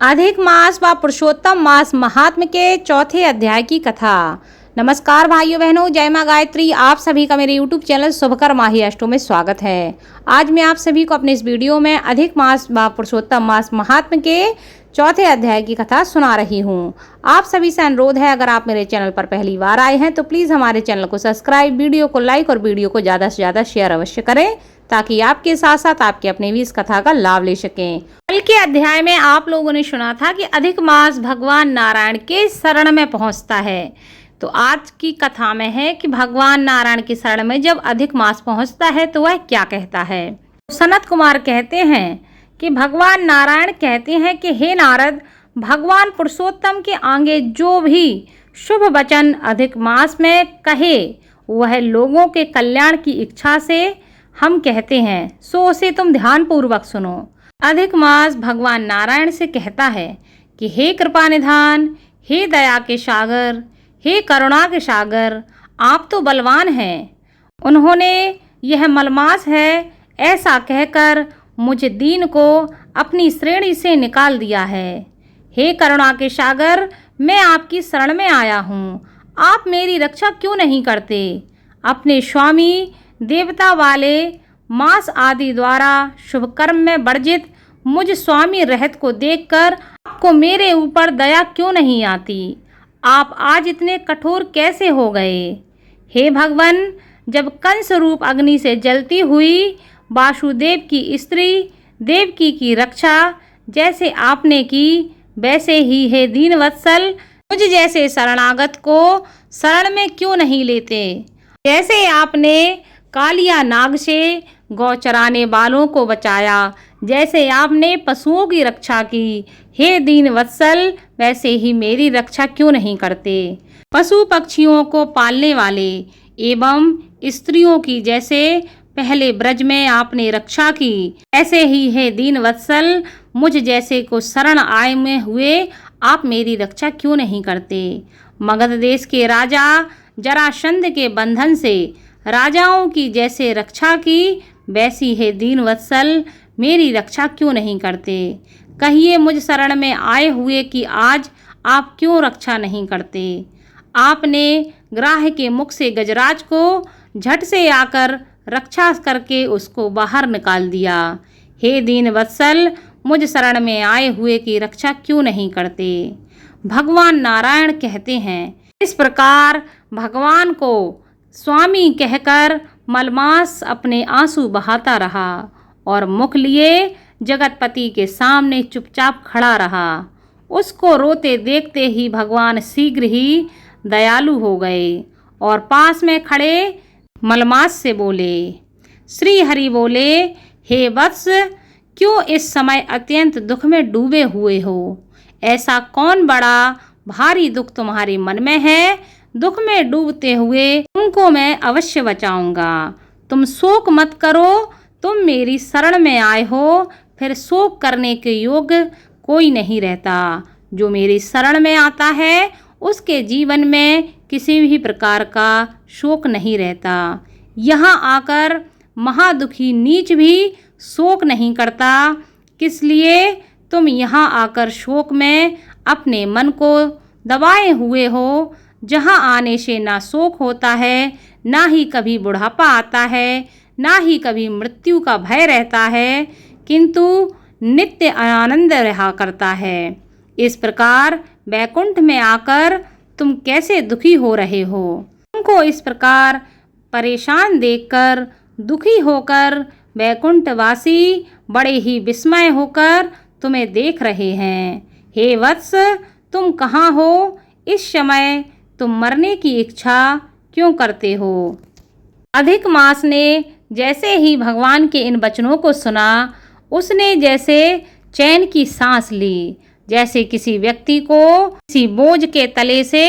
अधिक मास व पुरुषोत्तम मास महात्म्य के चौथे अध्याय की कथा। नमस्कार भाइयों बहनों, जय माँ गायत्री। आप सभी का मेरे YouTube चैनल शुभकर माही अष्टों में स्वागत है। आज मैं आप सभी को अपने इस वीडियो में अधिक मास व पुरुषोत्तम मास महात्म्य के चौथे अध्याय की कथा सुना रही हूँ। आप सभी से अनुरोध है, अगर आप मेरे चैनल पर पहली बार आए हैं तो प्लीज़ हमारे चैनल को सब्सक्राइब, वीडियो को लाइक और वीडियो को ज़्यादा से ज़्यादा शेयर अवश्य करें, ताकि आपके साथ साथ आपके अपने भी इस कथा का लाभ ले सकें। कल के अध्याय में आप लोगों ने सुना था कि अधिक मास भगवान नारायण के शरण में पहुंचता है। तो आज की कथा में है कि भगवान नारायण की शरण में जब अधिक मास पहुंचता है तो वह क्या कहता है। सनत कुमार कहते हैं कि भगवान नारायण कहते हैं कि हे नारद, भगवान पुरुषोत्तम के आगे जो भी शुभ वचन अधिक मास में कहे वह लोगों के कल्याण की इच्छा से हम कहते हैं, सो उसे तुम ध्यान पूर्वक सुनो। अधिक मास भगवान नारायण से कहता है कि हे कृपा निधान, हे दया के सागर, हे करुणा के सागर, आप तो बलवान हैं। उन्होंने यह मलमास है ऐसा कहकर मुझे दीन को अपनी श्रेणी से निकाल दिया है। हे करुणा के सागर, मैं आपकी शरण में आया हूँ, आप मेरी रक्षा क्यों नहीं करते। अपने स्वामी देवता वाले मास आदि द्वारा शुभ कर्म में वर्जित मुझ स्वामी रहत को देखकर आपको मेरे ऊपर दया क्यों नहीं आती। आप आज इतने कठोर कैसे हो गए। हे भगवान, जब कंस रूप अग्नि से जलती हुई वासुदेव की स्त्री देवकी की रक्षा जैसे आपने की, वैसे ही हे दीनवत्सल मुझ जैसे शरणागत को शरण में क्यों नहीं लेते। जैसे आपने कालिया नाग से गौ चराने वालों को बचाया, जैसे आपने पशुओं की रक्षा की, हे दीनवत्सल वैसे ही मेरी रक्षा क्यों नहीं करते। पशु पक्षियों को पालने वाले एवं स्त्रियों की जैसे पहले ब्रज में आपने रक्षा की, ऐसे ही हे दीनवत्सल मुझ जैसे को शरण आए में हुए आप मेरी रक्षा क्यों नहीं करते। मगध देश के राजा जरासंध के बंधन से राजाओं की जैसे रक्षा की, वैसी है दीनवत्सल मेरी रक्षा क्यों नहीं करते। कहिए मुझ शरण में आए हुए कि आज आप क्यों रक्षा नहीं करते। आपने ग्राह के मुख से गजराज को झट से आकर रक्षा करके उसको बाहर निकाल दिया। हे दीनवत्सल मुझ शरण में आए हुए की रक्षा क्यों नहीं करते। भगवान नारायण कहते हैं, इस प्रकार भगवान को स्वामी कहकर मलमास अपने आंसू बहाता रहा और मुख लिए जगतपति के सामने चुपचाप खड़ा रहा। उसको रोते देखते ही भगवान शीघ्र ही दयालु हो गए और पास में खड़े मलमास से बोले। श्री हरि बोले, हे वत्स, क्यों इस समय अत्यंत दुख में डूबे हुए हो। ऐसा कौन बड़ा भारी दुख तुम्हारे मन में है। दुख में डूबते हुए तुमको मैं अवश्य बचाऊंगा। तुम शोक मत करो, तुम मेरी शरण में आए हो, फिर शोक करने के योग्य कोई नहीं रहता। जो मेरी शरण में आता है उसके जीवन में किसी भी प्रकार का शोक नहीं रहता। यहाँ आकर महादुखी नीच भी शोक नहीं करता। किस लिए तुम यहाँ आकर शोक में अपने मन को दबाए हुए हो, जहाँ आने से ना शोक होता है, ना ही कभी बुढ़ापा आता है, ना ही कभी मृत्यु का भय रहता है, किंतु नित्य आनंद रहा करता है। इस प्रकार वैकुंठ में आकर तुम कैसे दुखी हो रहे हो। तुमको इस प्रकार परेशान देखकर दुखी होकर वैकुंठवासी बड़े ही विस्मय होकर तुम्हें देख रहे हैं। हे वत्स, तुम कहाँ हो। इस समय तुम मरने की इच्छा क्यों करते हो। अधिक मास ने जैसे ही भगवान के इन वचनों को सुना, उसने जैसे चैन की सांस ली, जैसे किसी व्यक्ति को किसी बोझ के तले से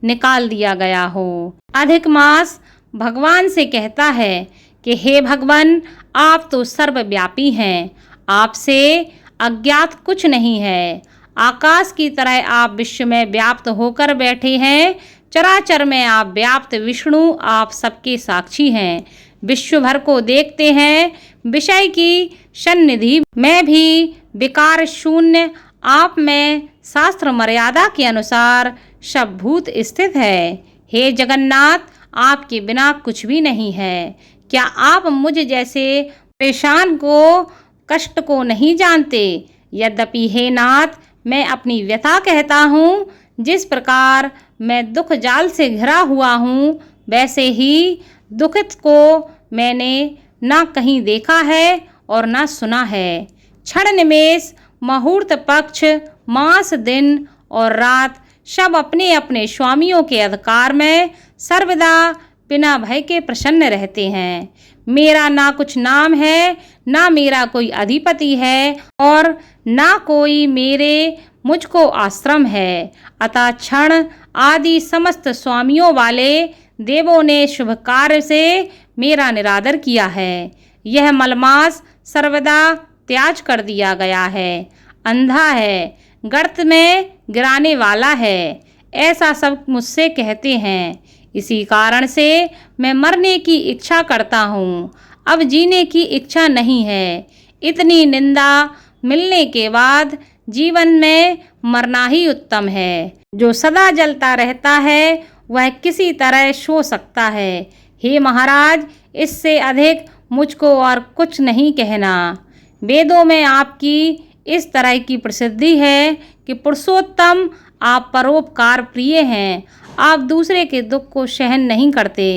निकाल दिया गया हो। अधिक मास भगवान से कहता है कि हे भगवान, आप तो सर्वव्यापी हैं, आपसे अज्ञात कुछ नहीं है। आकाश की तरह आप विश्व में व्याप्त होकर बैठे हैं। चराचर में आप व्याप्त विष्णु, आप सबके साक्षी हैं, विश्व भर को देखते हैं। विषय की सन्निधि में भी विकार शून्य आप में शास्त्र मर्यादा के अनुसार सब भूत स्थित है। हे जगन्नाथ, आपके बिना कुछ भी नहीं है। क्या आप मुझ जैसे परेशान को कष्ट को नहीं जानते? यद्यपि हे नाथ, मैं अपनी व्यथा कहता हूँ। जिस प्रकार मैं दुख जाल से घिरा हुआ हूँ, वैसे ही दुखित को मैंने ना कहीं देखा है और ना सुना है। क्षण निमेष, मुहूर्त, पक्ष, मास, दिन और रात सब अपने अपने स्वामियों के अधिकार में सर्वदा बिना भय के प्रसन्न रहते हैं। मेरा ना कुछ नाम है, ना मेरा कोई अधिपति है और ना कोई मेरे मुझको आश्रम है। अतः क्षण आदि समस्त स्वामियों वाले देवों ने शुभ कार्य से मेरा निरादर किया है। यह मलमास सर्वदा त्याज कर दिया गया है, अंधा है, गर्त में गिराने वाला है, ऐसा सब मुझसे कहते हैं। इसी कारण से मैं मरने की इच्छा करता हूँ, अब जीने की इच्छा नहीं है। इतनी निंदा मिलने के बाद जीवन में मरना ही उत्तम है। जो सदा जलता रहता है वह किसी तरह सो सकता है। हे महाराज, इससे अधिक मुझको और कुछ नहीं कहना। वेदों में आपकी इस तरह की प्रसिद्धि है कि पुरुषोत्तम, आप परोपकार प्रिय हैं। आप दूसरे के दुख को सहन नहीं करते।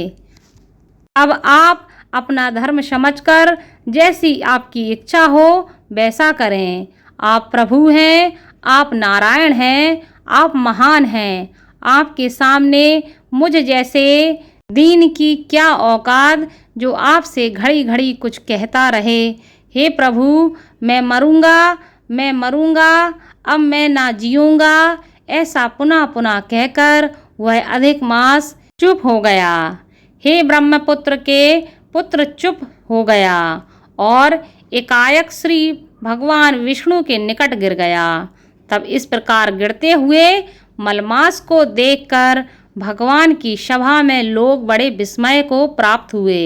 अब आप अपना धर्म समझकर जैसी आपकी इच्छा हो वैसा करें। आप प्रभु हैं, आप नारायण हैं, आप महान हैं। आपके सामने मुझ जैसे दीन की क्या औकात जो आपसे घड़ी घड़ी कुछ कहता रहे। हे प्रभु, मैं मरूंगा, मैं मरूंगा, अब मैं ना जीऊंगा, ऐसा पुनः पुनः कहकर वह अधिक मास चुप हो गया। हे ब्रह्मपुत्र के पुत्र चुप हो गया और एकाएक श्री भगवान विष्णु के निकट गिर गया। तब इस प्रकार गिरते हुए मलमास को देखकर भगवान की सभा में लोग बड़े विस्मय को प्राप्त हुए।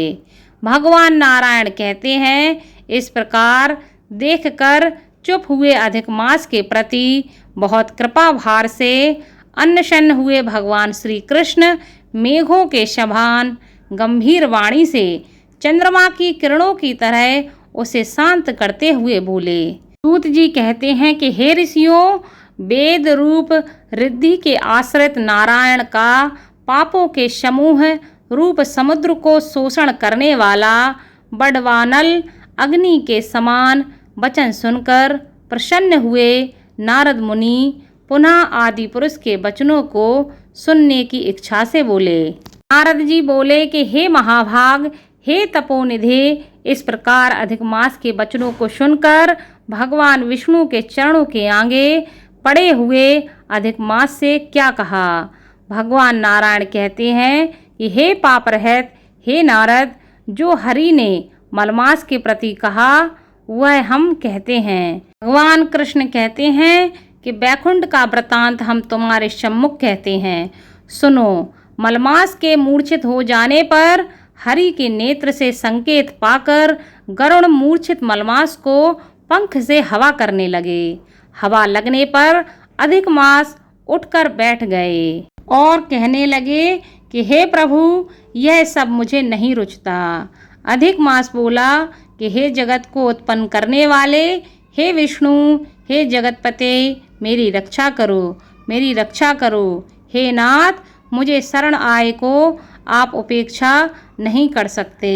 भगवान नारायण कहते हैं, इस प्रकार देखकर चुप हुए अधिक मास के प्रति बहुत कृपा भार से अन्नशन्न हुए भगवान श्री कृष्ण मेघों के समान गंभीर वाणी से चंद्रमा की किरणों की तरह उसे शांत करते हुए बोले। सूत जी कहते हैं कि हे ऋषियों, वेद रूप रिद्धि के आश्रित नारायण का पापों के समूह रूप समुद्र को शोषण करने वाला बड़वानल अग्नि के समान वचन सुनकर प्रसन्न हुए नारद मुनि पुनः आदि पुरुष के वचनों को सुनने की इच्छा से बोले। नारद जी बोले कि हे महाभाग, हे तपोनिधि, इस प्रकार अधिक मास के वचनों को सुनकर भगवान विष्णु के चरणों के आगे पड़े हुए अधिक मास से क्या कहा। भगवान नारायण कहते हैं कि हे पाप रहित, हे नारद, जो हरि ने मलमास के प्रति कहा वह हम कहते हैं। भगवान कृष्ण कहते हैं कि वैकुंठ का वृतांत हम तुम्हारे सम्मुख कहते हैं। सुनो, मलमास के मूर्छित हो जाने पर हरि के नेत्र से संकेत पाकर गरुड़ मूर्छित मलमास को पंख से हवा करने लगे। हवा लगने पर अधिक मास उठकर बैठ गए और कहने लगे कि हे प्रभु, यह सब मुझे नहीं रुचता। अधिक मास बोला कि हे जगत को उत्पन्न करने वाले, हे विष्णु, हे जगतपते, मेरी रक्षा करो, मेरी रक्षा करो। हे नाथ, मुझे शरण आए को आप उपेक्षा नहीं कर सकते।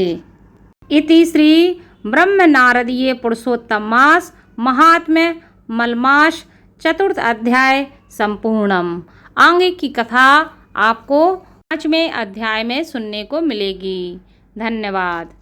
इति श्री ब्रह्म नारदीय पुरुषोत्तम मास महात्म्य मलमास चतुर्थ अध्याय संपूर्णम। आगे की कथा आपको 5वें अध्याय में सुनने को मिलेगी। धन्यवाद।